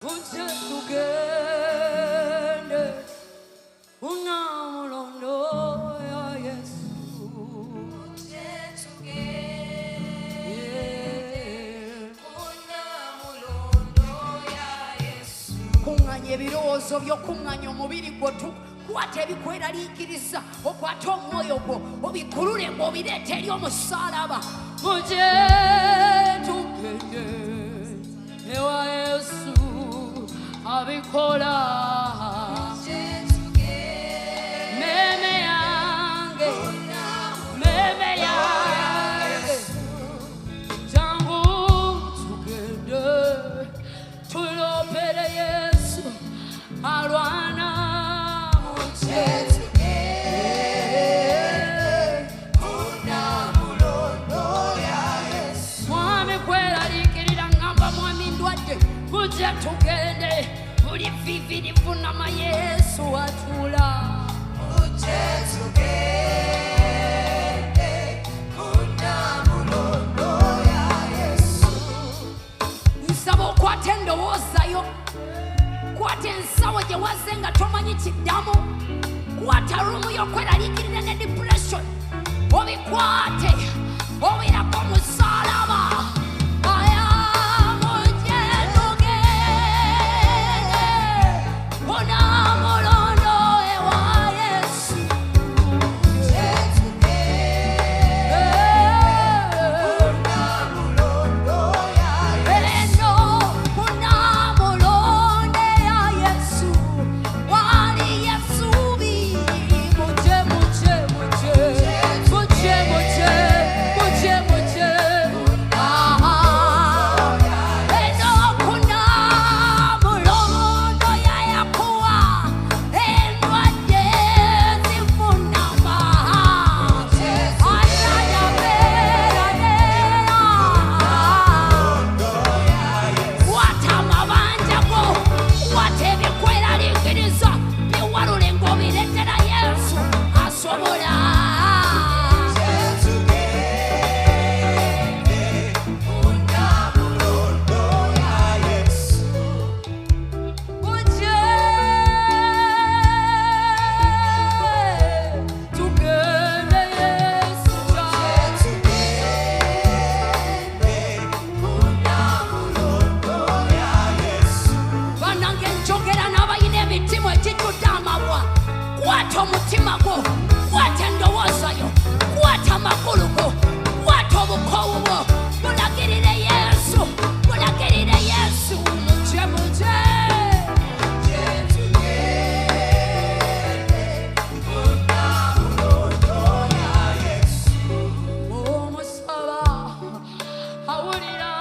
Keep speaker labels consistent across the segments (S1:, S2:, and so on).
S1: Uje tugende unamulondo ya Yesu. Uje tugende unamulondo ya Yesu. Kunganya ebirowoozo byo, kunganya omubiri gwo, kwata ebikweraliikiriza, okwata omwoyo gwo obikulule ng'obireeta eri omusaalaba. Uje tugende ewa Yesu abikola. Meme yange, meme yange, jangu tugende tulopere Yesu alwana. Muje tugende unamulondo ya Yesu. Mwami kweralikirira ngamba mwami ndwadde. Muje tugende buli vivi lifunama Yesu atula. Muje tugende unamulondo ya Yesu. Nsaba okwata endowooza yo, kwata ensawo gye wazze nga tomanyi kiddamu, kwata rumu y'okweraliikirira ne depression, obikwate obirako omusaalaba. Kwata omutima gwo, kwata endowooza yo, kwata amakulu go, kwata obukowu bwo, mulagirire Yesu, mulagirire Yesu. Muje muje unamulondo ya Yesu. Omusaba awulira,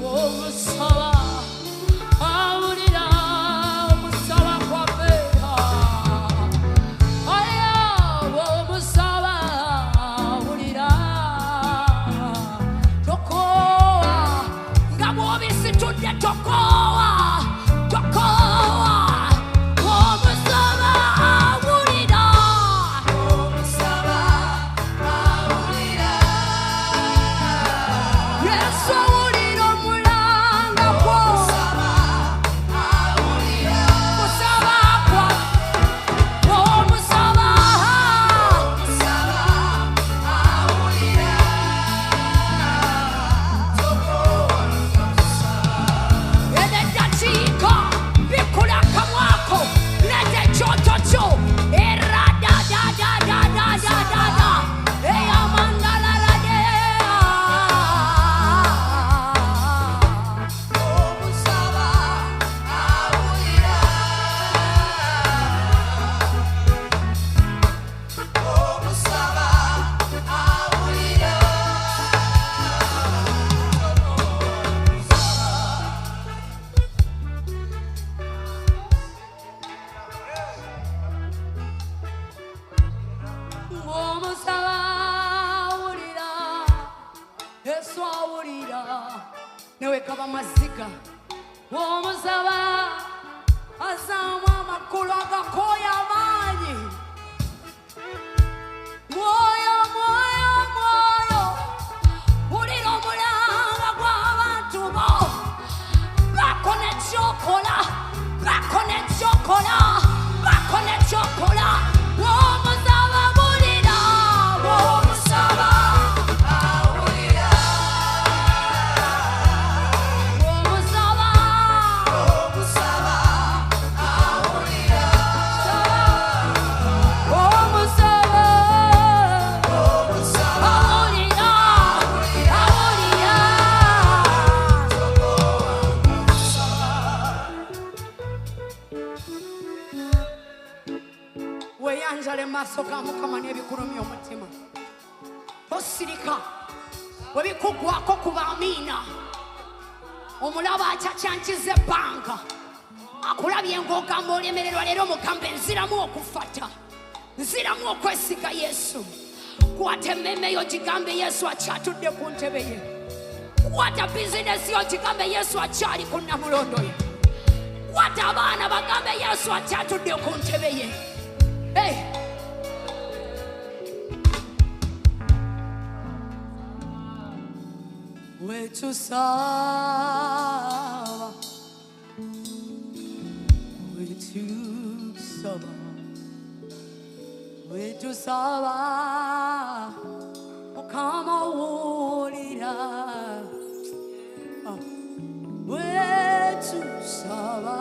S1: omusaba newekaba maziga omusaba azaamu amakulu agakooya amaanyi. Mwoyo, mwoyo, mwoyo, ulira omulala maaso ga Mukama n'ebikulumya omutima. Tosirika bwe bikugwako kuba amiina. Omulaba akyakyankiza ebbanga akulabye ng'ogamba olemererwa, leero mugambe nziramu okufata, nziramu okwesiga Yesu. Kwata emmeme yo kigambe Yesu akyatudde ku ntebe ye. Kwata bizinesi yo kigambe Yesu akyali ku nnamulondo ye. Kwata abaana bagambe Yesu akyatudde ku ntebe ye. Hey! Wetusaba, wetusaba, wetusaba, Mukama owulira. Wetusaba,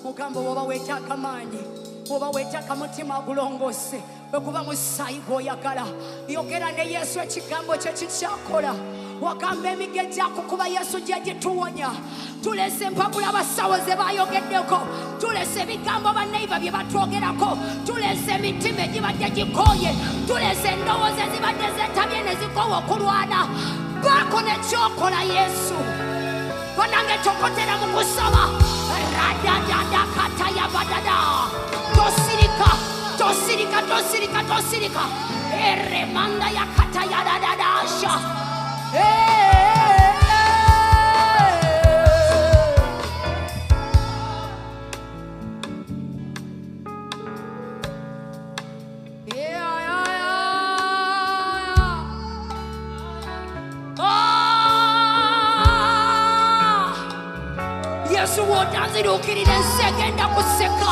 S1: Mugamba woba weetaaga maanyi, woba weetaaga mutima gulongose, bwe kuba musaayi gw'oyagala, yogera ne Yesu ekigambo kye kikyakola. Wagamba emige gyakukuba Yesu gye gituwonya. Tulese empapula abasawo ze bayogeddeko, tulese ebigambo banneiba bye batwogerako, tulese emitima egibadde gikooye, tulese endowooza ezibadde zeetabye ne zikoowa okulwana. Baako nekyokola Yesu. Banange tokotera mu kusaba. Radadadakatayabadada. Tosirika, tosirika, tosirika, tosirika. Eremanda yakatayadadadasha. Yesu wotanzirukirira ensegenda kuseka,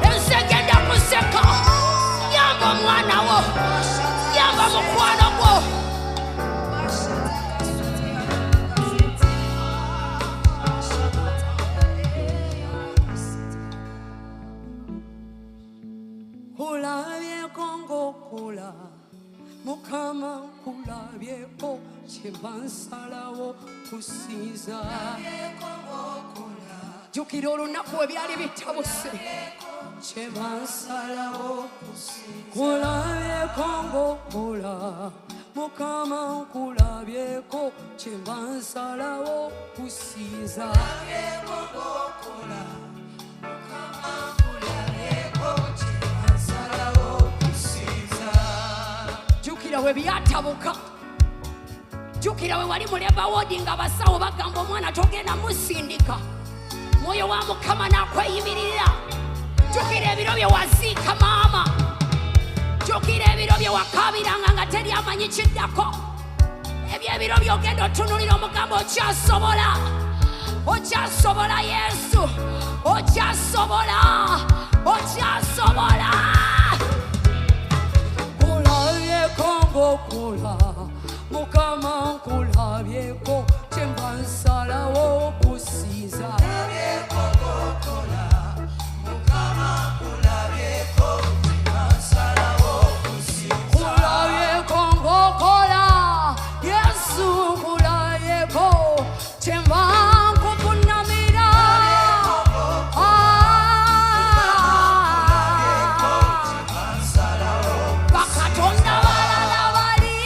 S1: ensegenda kuseka. Yamba mwana wo, yamba mukwano gwo. Kulabyeko ng'okola, Mukama kulabyeko, kyemba nsalawo kusinza. Jjukira olunaku we byali bitabuse, kyemba nsalawo kusinza. Kulabyeko ng'okola, Mukama kulabyeko, kyemba nsalawo kusinza. Jjukira we byatabuka, jjukira we wali mu Labour Ward nga abasawo bagamba omwana togenda musindika, mwoyo wa Mukama n'akweyimirira. Jjukira ebiro bye waziika maama, jjukira ebiro bye wakaabiranga nga teri amanyi kiddako. Ebyo ebiro by'ogenda otunulira omugamba okyasobola, okyasobola Yesu, okyasobola, okyasobola. Ng'okola, Mukama nkulabyeko, kyemba nsalawo kusinza. Kulabyeko ng'okola, Mukama nkulabyeko, kyemba nsalawo kusinza. Kulabyeko ng'okola, Yesu nkulabyeko, kyemba nkuvuunamira. Bakatonda balala bali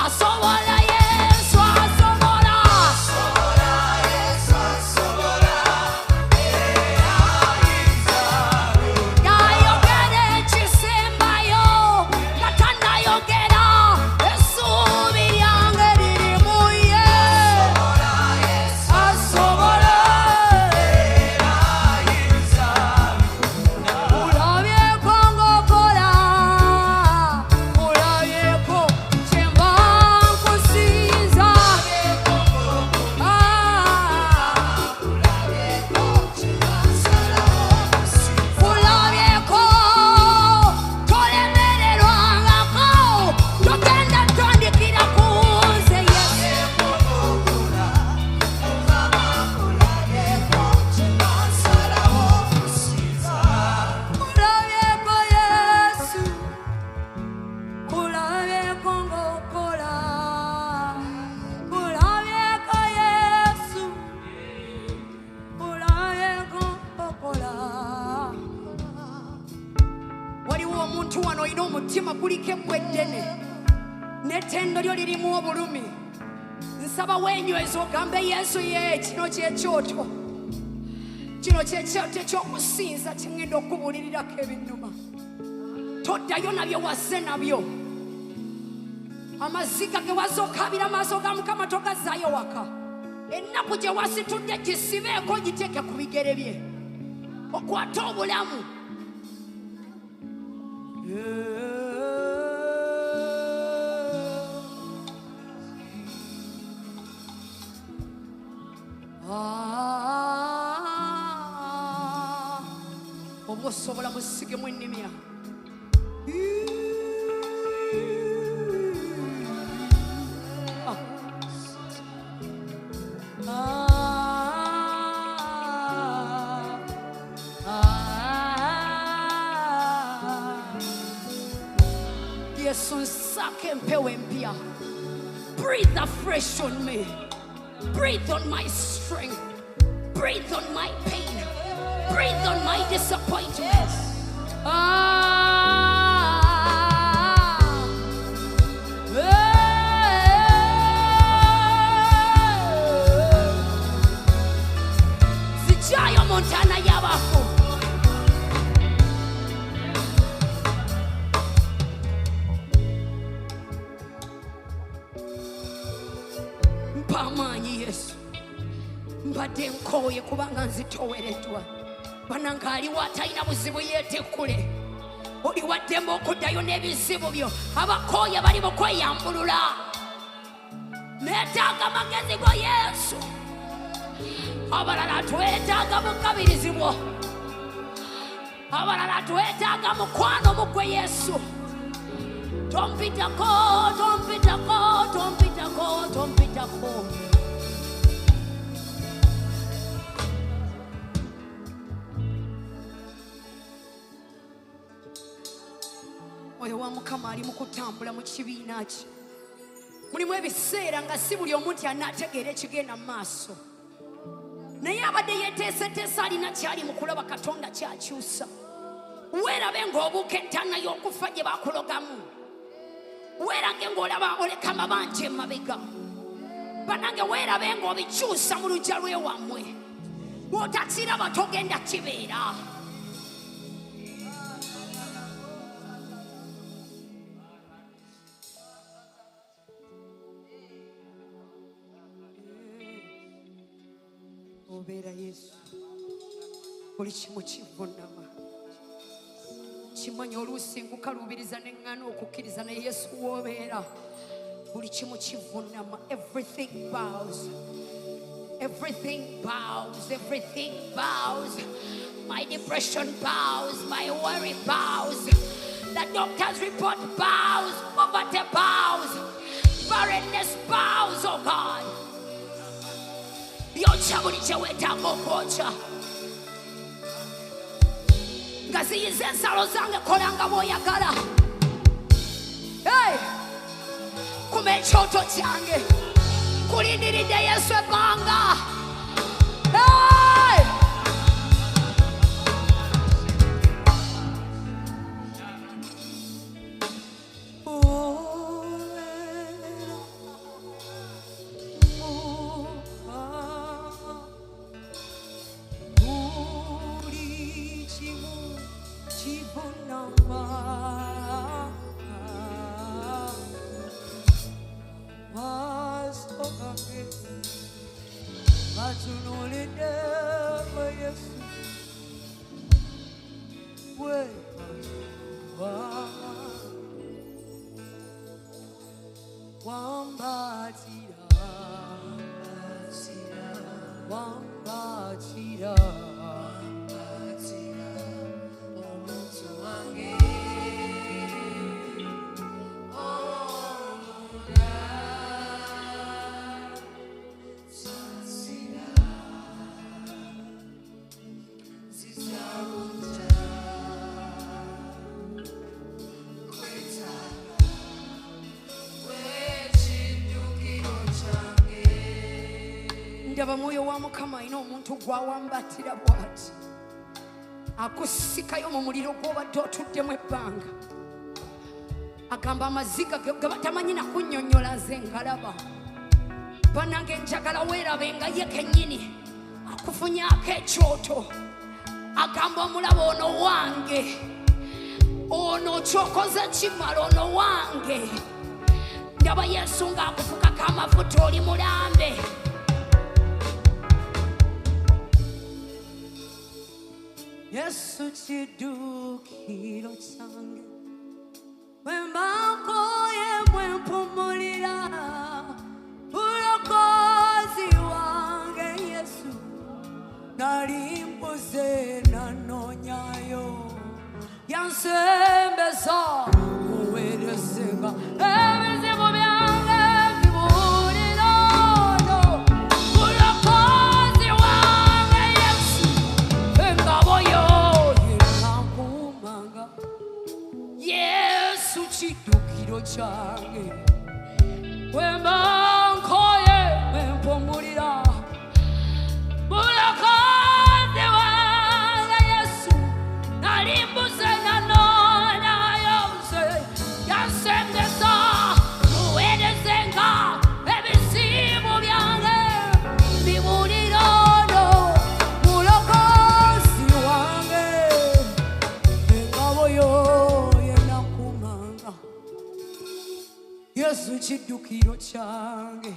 S1: asobola Yesu asobola yayogera ekisembayo nga tannayogera essuubi lyange liri mu ye asobola ulabyeko ng'okola ulabyeko kyenva nkusinza ulabyeko tolemererwangako togenda tandikira ku nze Yesu ulabyeko Yesu ulabyeko ng'okola ulabyeko Yesu ulabyeko ng'okola waliwo omuntu wano olina omutima guliko ebbwa eddene n'ettendo lyo lirimu obulumi nsaba wenyweza ogambe Yesu ye kino kyekyoto kino kyekyoto ekyokusinza kyeŋŋenda okubuulirirako ebinnuma toddayo nabyo wazze nabyo amaziga ge wazze okabira maaso ga Mukama togazzaayo waka ennaku gye wasitudde gisibeeko giteeke ku bigere bye okwate obulamu oba osobola musigemu ennimi yange Yesu nsako empewo empya. Breathe afresh on me. Breathe on my strength. Breathe on my pain. Breathe on my disappointment. Zijayo Montana yabafu. Mpamanyi Yesu. Mbadde nkooye kubanga nzitowereddwa. Bananga aliwo atalina buzibu yeetekkule. Oli waddemu okuddayo n'ebizibu byo. Abakooye bali mu kweyambulula. Neetaaga magezi go Yesu. Abalala twetaaga mukabirizibwo. Abalala twetaaga mukwano mugwe Yesu. Tompitako, tompitako, tompitako, tompitako. Oyo wa Mukama ali mu kutambula mu kibiina ki. Mulimu ebiseera nga si buli omuntu anaategeera ekigenda mu maaso. Naye abadde yeeteeseteese alina kyali mu kulaba Katonda kyakyusa. Weerabe ng'obuuka entaana y'okufa gye baakulogamu. Weerange ng'olaba oleka amabanja emabega. Bannange weerabe ng'obikyusa mu luggya lw'ewammwe. Bw'otakiraba togenda kibeera. Obeera Yesu. Buli kimu kivunama. Kimanyi oluusi nkukaluubiriza n'eŋŋaana okukkiriza ne Yesu w'obeera. Buli kimu kivunama. Everything bows. Everything bows. Everything bows. My depression bows. My worry bows. The doctor's report bows. Poverty bows. Barrenness bows, oh God. Yokya buli kye weetaaga okwokya. Nga ziyiza ensalo zange kola nga bw'oyagala. Hey! Kuma ekyoto kyange. Kulindiridde Yesu ebbanga. Hey! tunulide we Yesu we wambatira omuntu wange ndaba mwoyo wa Mukama ina omuntu gwawambatira bwati akusikayo mu muliro gw'obadde otuddemu ebbanga agamba amaziga ge batamanyi nakunnyonnyola nze ngalaba banange njagala weerabe nga ye kennyini akufunyaako ekyoto agamba omulaba ono wange ono kyokoze kimala ono wange ndaba Yesu ng'akufukako amafuta oli mulambe Yesu kidukiro change wembako yemwe mpumulira ulokozi wange Yesu nali mbuze nanonyayo yansembeza muwerezenga ebizibu byange bibulira ulokozi wange Yesu engabo Yesu kidukiro change wembankoye wempumulira mulokozi wange Yesu nalimbuze nanona yose yansembeza muwerezenga ebisimu byange bibulirano mulokozi wange engabo yo Yesu kidukiro change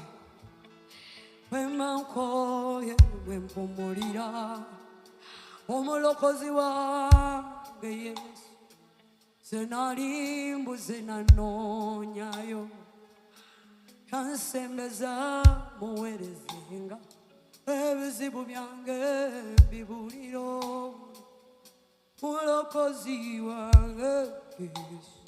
S1: wemankoye wempumulira omulokozi wange Yesu senalimbuze nanonyayo yansembeza muwerezenga ebizibu byange bibuliro mulokozi wange Yesu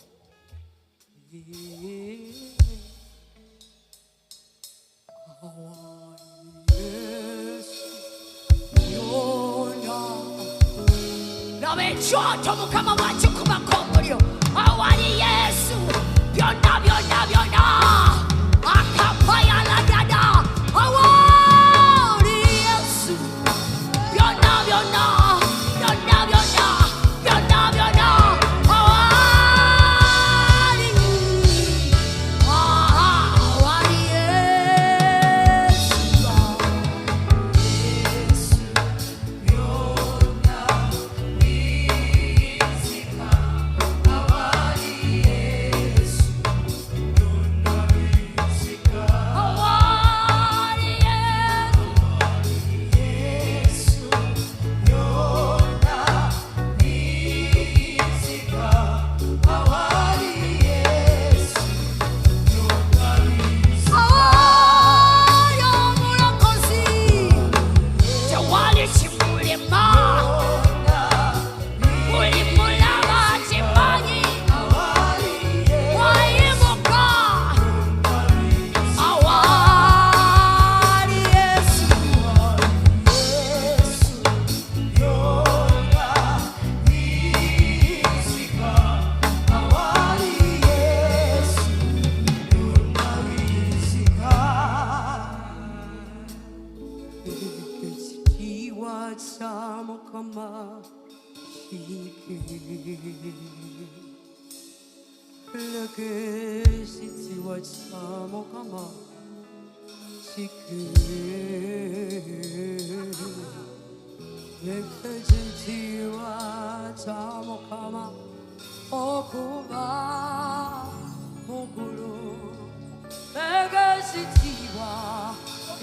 S1: Ekyoto Mukama bw'akikubako omuliro awali Yesu byonna byonna byonna akapayaladada awali Yesu byonna byonna byonna byonna byonna byonna awali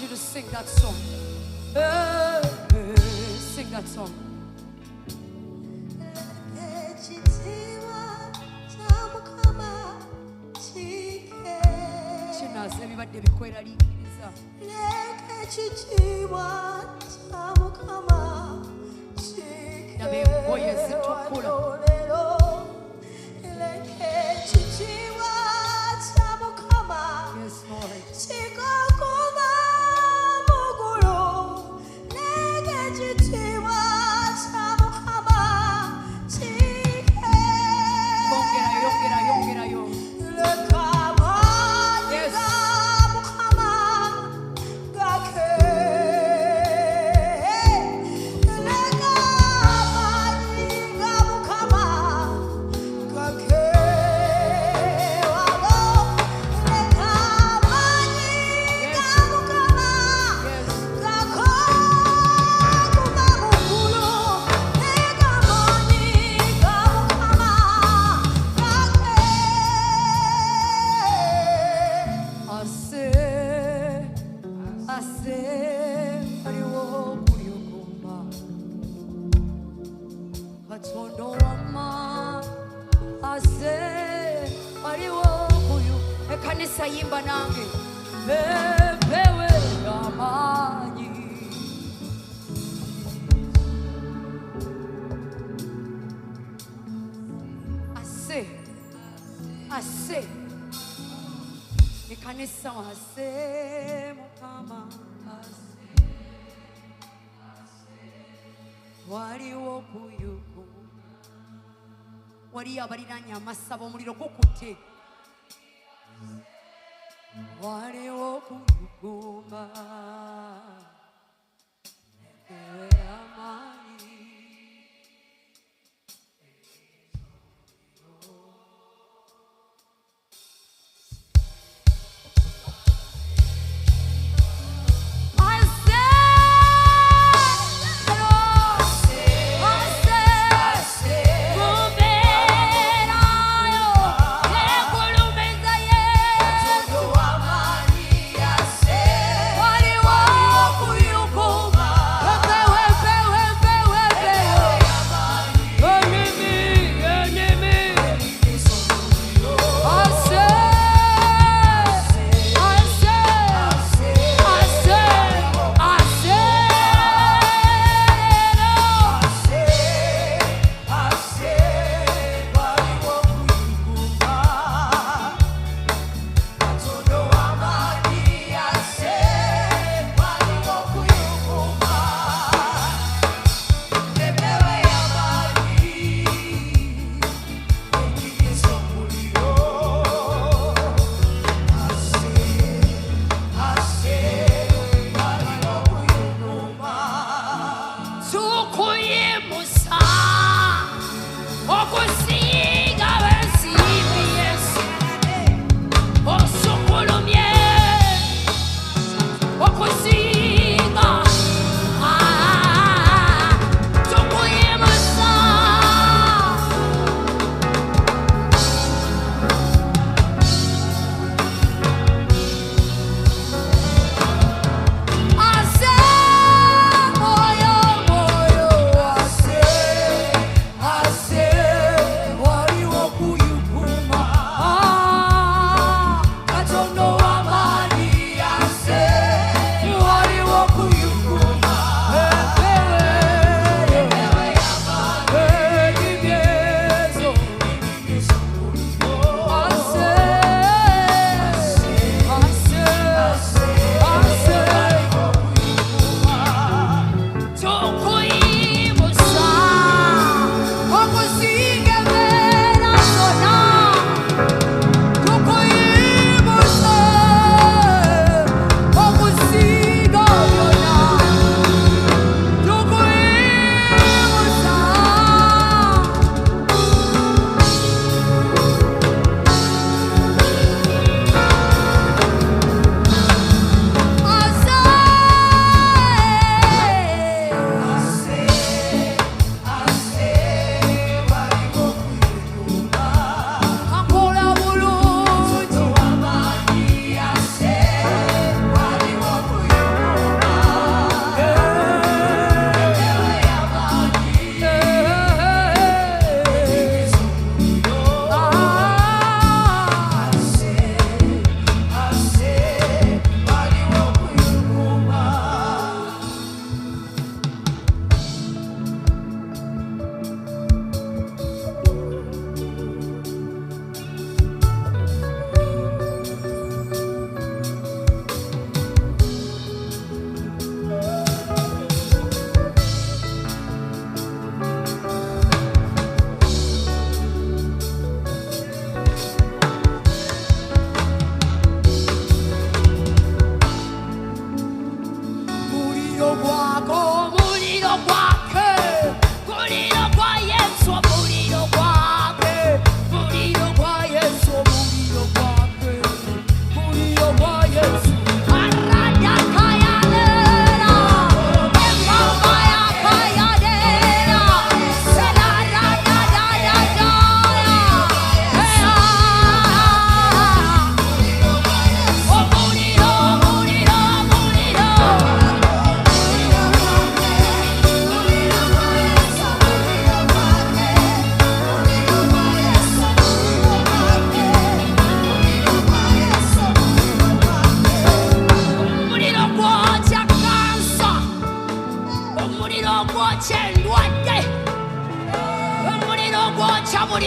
S1: You just sing that song. Sing that song. Chinaze bibadde bikweraliikiriza. Ndaba engoye zitukula. Yes, Lord. Ekanisa yimba nange bepewe amaanyi. Ase ekanisa ase Mukama ase waliwo kuyuku wali abaliranye amasabo omuliro gukutte waliwo kuyuguma ewe amaanyi.
S2: Waliwo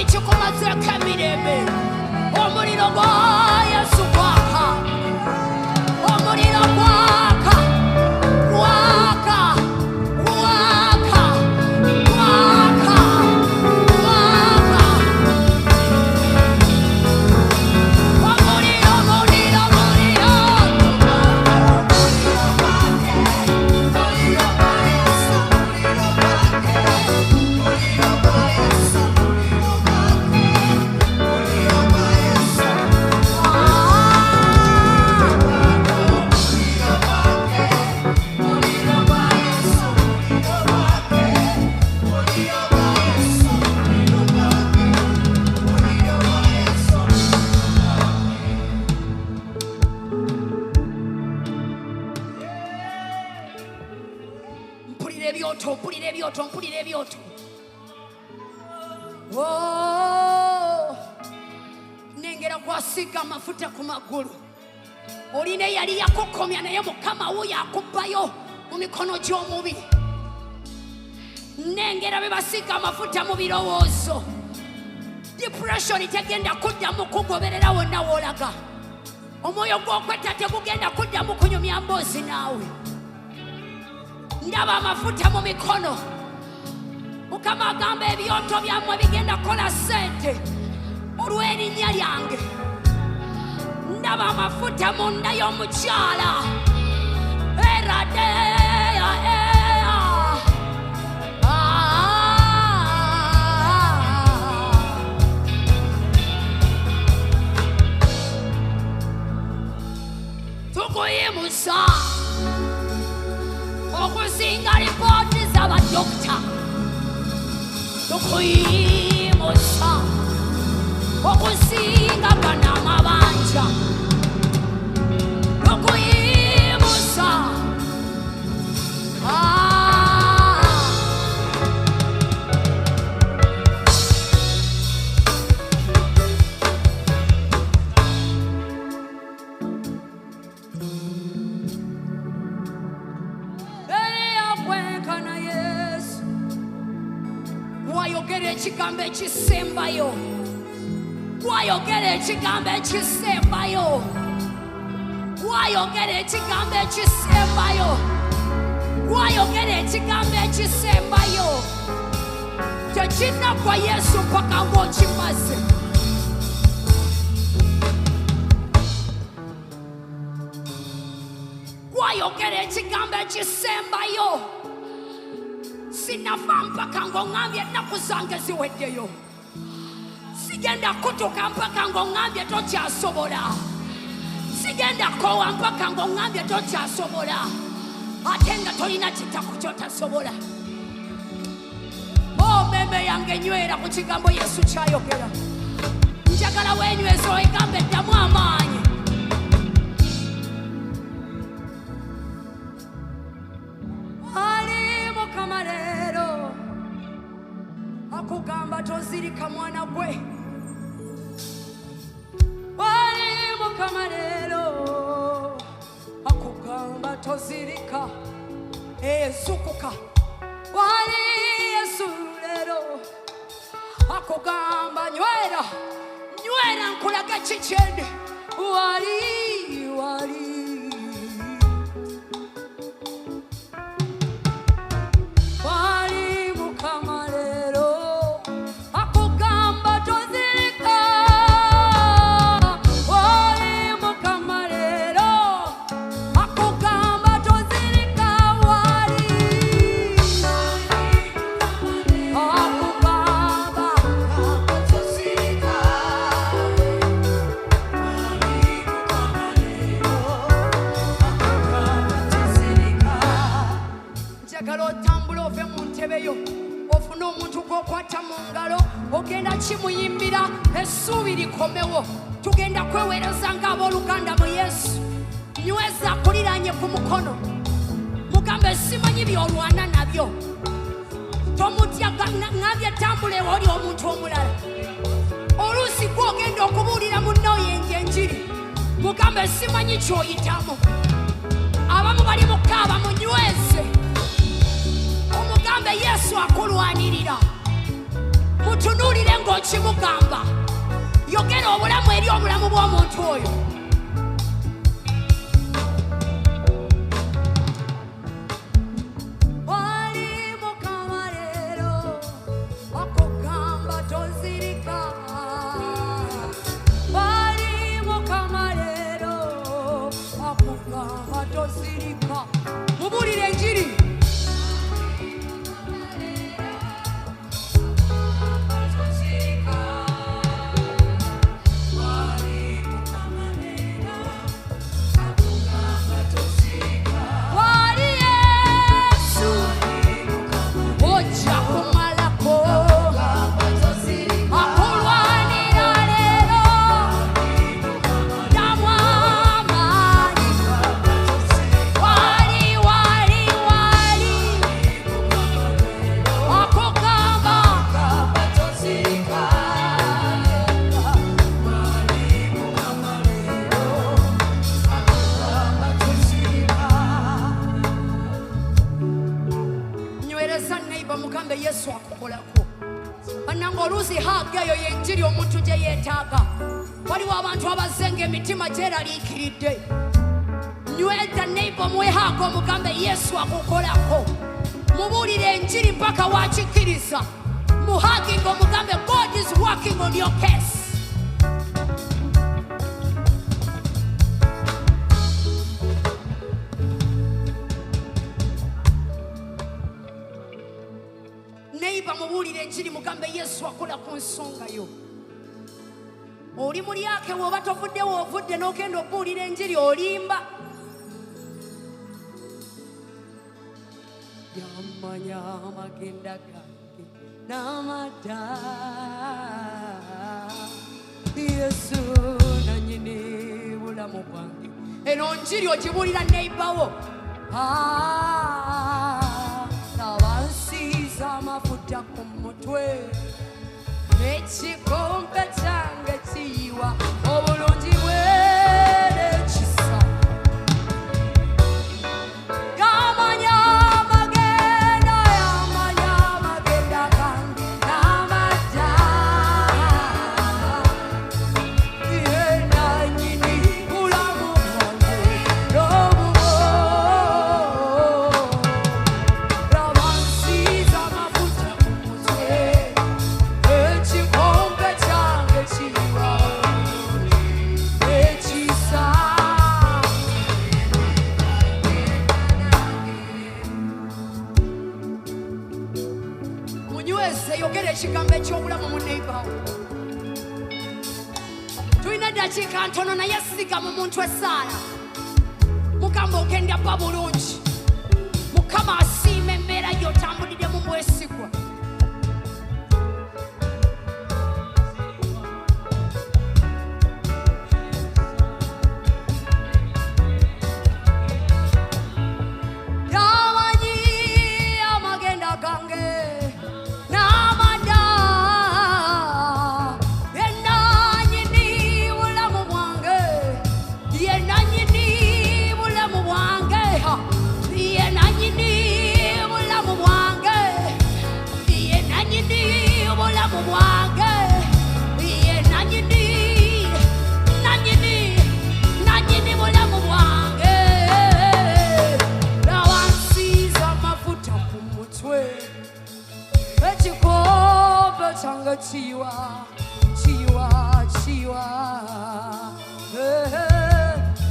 S1: chikumaze kemirembe. Omuliro gwa Yesu gwaka. Omuliro gwaka. Gwaka. Gwaka. Gwaka. Gwaka. Omuliro, muliro, muliro. Mpulira ebyoto. Nengera kwasiga amafuta ku magulu. Olina yali yakukomya naye Mukama wo yakubbayo mu mikono gy'omubi. Nengera bebasiga amafuta mu birowoozo. Depression tegenda kuddamu kugoberera wonna w'olaga. Omwoyo gw'okwetta tegugenda kuddamu kunyumya mboozi naawe. Ndaba amafuta mu mikono. Mukama agamba ebyoto byammwe bigenda kola ssente olw'erinnya lyange. Ndaba amafuta munda y'omukyala. Eradeya eya. Tukuyimusa okusinga lipooti z'abadokita. Tukuyimusa okusinga banamabanja. Tukuyimusa. Gwayogera ekigambo ekisembayo. Gwayogera ekigambo ekisembayo. Gwayogera ekigambo ekisembayo. Gwayogera ekigambo ekisembayo. Tekinnagwa Yesu mpaka ng'okimaze. Gwayogera ekigambo ekisembayo. Sinafa mpaka ng'oŋŋambye ennaku zange ziweddeyo. Sigenda kutuka mpaka ng'oŋŋambye tokyasobola. Sigenda koowa mpaka ng'oŋŋambye tokyasobola. Ate nga tolina kitako ky'otasobola. Mmeeme yange nywera ku kigambo Yesu ky'ayogera. Njagala weenyweza oyigambe eddamu amaanyi. Mukama leero akugamba tozirika mwana gwe. Wali Mukama leero akugamba tozirika. Zukuka. Wali Yesu leero akugamba nywera. Nywera nkulaga kikyendi. Wali ofuna omuntu gw'okwata mu ngalo ogenda kimuyimbira essuubi likomewo. Tugenda kweweereza ng'abooluganda mu Yesu. Nyweza kuliraanye ku mukono. Mugambe simanyi by'olwana nabyo. Tomutya ngambye tambula ewa oli omuntu omulala. Oluusi gw'ogenda okubuulira munnooyo enjiri. Mugambe simanyi ky'oyitamu. Abamu bali mukaaba munyweze. Omugambe Yesu akulwanirira. mutunulire ng'okimugamba yogera obulamu eri obulamu bw'omuntu oyo. Mubulire enjiri. Mugambe Yesu akukolako. Bannange oluusi haaga eyo yenjiri omuntu gye yeetaaga. Waliwo abantu abazenga emitima gyeraliikiridde. Nyweza neighbor mwehaaga omugambe Yesu akukolako. Mubuulire enjiri mpaka wakikkiriza. Muhaaginga omugambe God is working on your case. Neighbor mubuulire enjiri mugambe Yesu akola ku nsonga yo. Oli muli yake woba tovuddewo ovudde n'ogenda okubuulira enjiri olimba. Yamanya amagenda gange n'amadda. Yesu nannyini bulamu bwange. Eno njiri ogibuulira neighbor wo. Amafuta ku mutwe ekikompe kyange kiyiwa obulungi bw'ekisa. Yamanya amagenda gange n'amadda. Ye nannyini bulamu bwange n'obubwo. Yogera ekigambo eky'obulamu mu neighbor. Tulina eddakiika ntono naye siga mu muntu essaala. Mugamba ogenda bba bulungi. Mukama asiima embeera gy'otambulire mu bwesigwa. Yamanyi amagenda gange. Chiwa.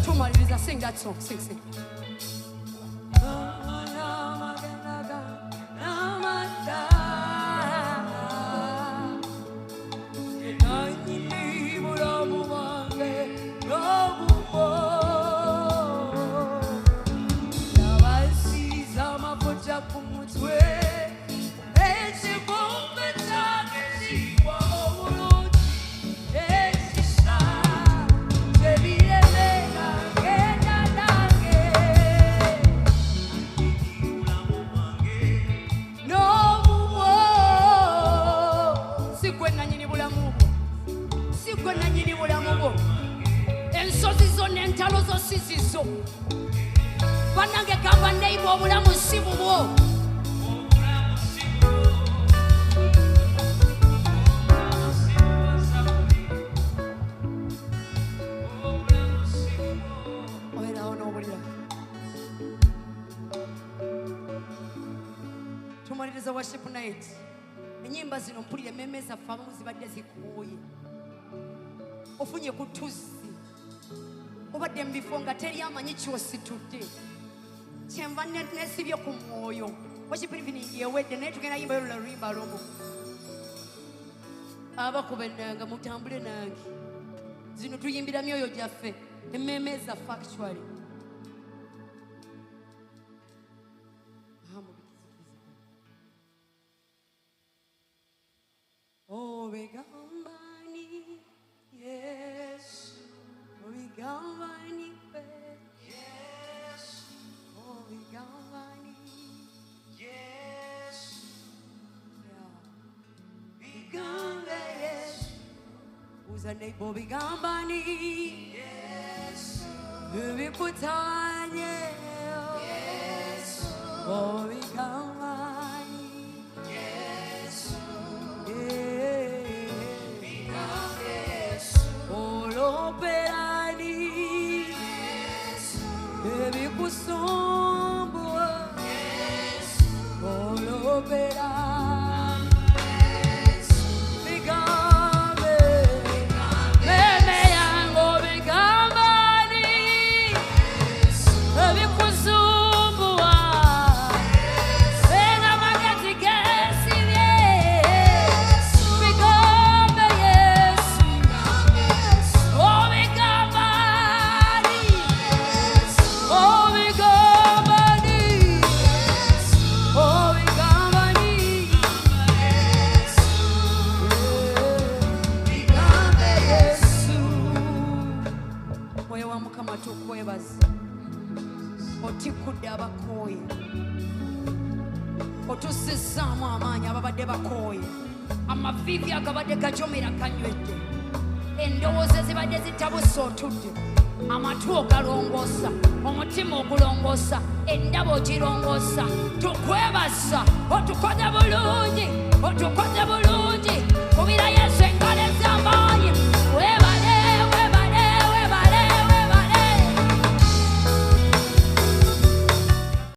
S1: Tumaliriza, sing that song, sing. Ensozi zonna entalo zo si zizo. Bannange gamba neighbor obulamu si bubwo. Tumaliriza worship night. Enyimba zino mpulire meme zaffe abamu zibadde zikuuye. Ofunye ku tuzzi. Obadde mu bifo nga teri amanyi ky'ositudde. Kyenva nesibye ku mwoyo. Worship evening yewedde naye tugenda yimba yolula luyimba lumu. Abakuba ennanga mutambule nange. Zino tuyimbira myoyo gyaffe. Emmeme zaffe actually. Obigambani, yes. Obigambani, yes. Obigambani, yes. Bigambe, yes. Who's a neighbor? Obigambani, yes. Ubikutanye, yes. Obigambani, yes. Otikudde abakooye otussizaamu amaanyi ababadde bakooye amaviivi agabadde gajomera kanywedde endowooza ezibadde zitabuse otudde amatu ogalongoosa omutima ogulongoosa endaba ogirongoosa tukwebasa otukoze bulungi